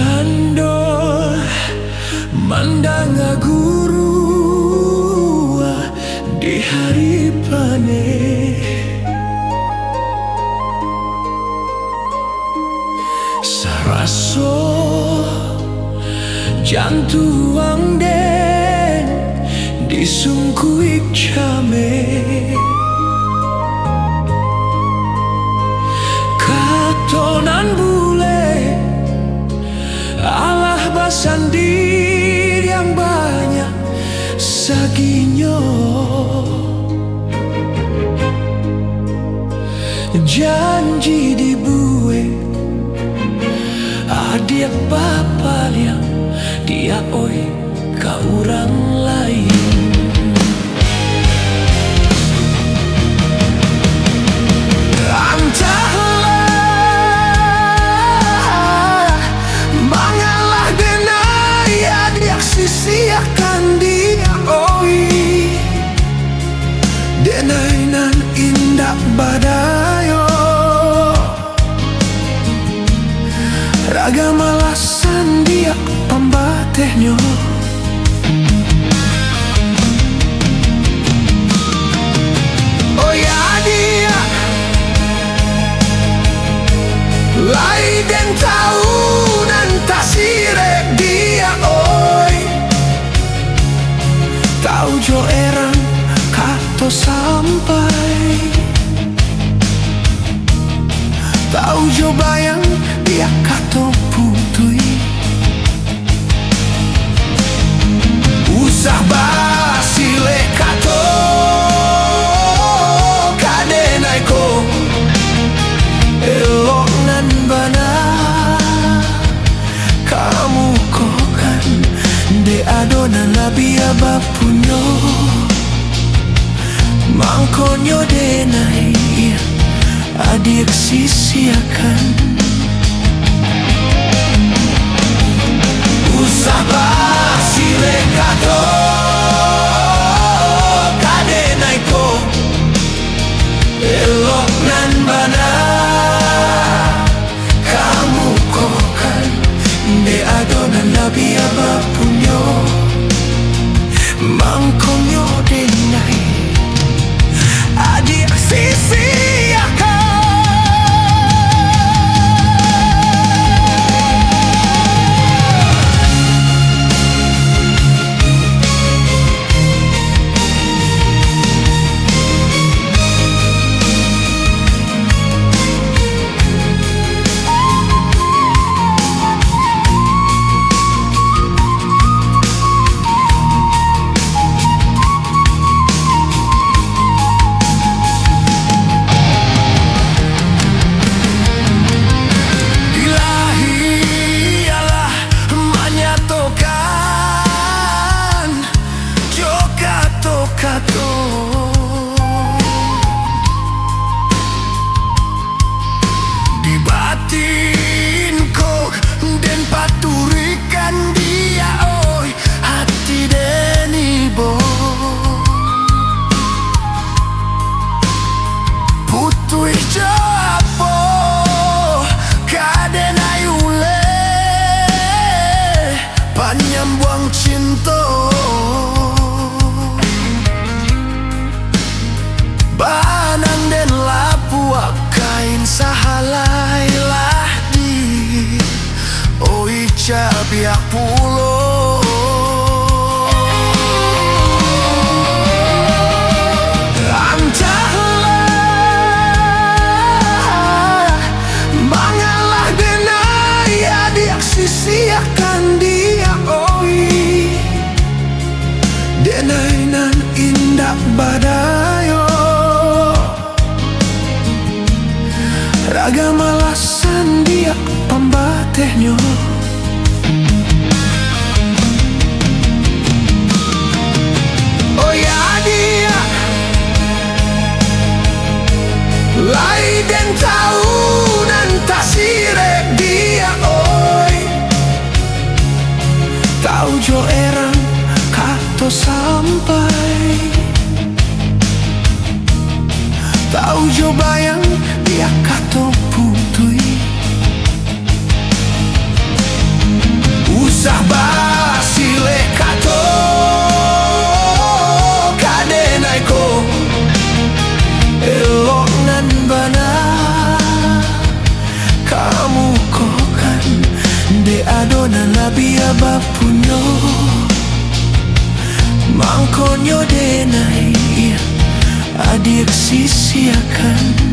Jando mandanga guru di hari pane saraso jantuang den disungkuik chame katonan bule Allah basandir yang banyak saginyo janji dibuat adik bapak yang dia oi ke orang lain. Entahlah mengalah denai adik sisiakan dia oi denai nan indah badayo ragam alasan dia pembatehnya. Oh ya dia lai den tahu dan tasirek dia oi tahu jo erang kato sampai tahu jo bayang dia kato putui usah basile kato kadenai ko elok nan bana kamu kokan de adonan labia bapunyo mangkonyo denai adik sisiakan usah basile kato kadenai ko elok nan bana kamu kokan de adonan labia bapunyo mangkonyo denai adik sisiakan. Di batinku dan paturikan dia oi hati denibo putui japo kadenai ule panyambuang cinta banang den lapua kain sahalai lah di oi cabiak pulo entahlah mengalah denai adik sisiakan dia oi denai nan indah badayo ragam alasan dia pembatehnya. Oh ya dia lai den tahu dan tasirek dia oi tahu jo erang kato sampai tahu jo bayang dia kato putui na labia bapunyo Mangkonyo denai adik sisiakan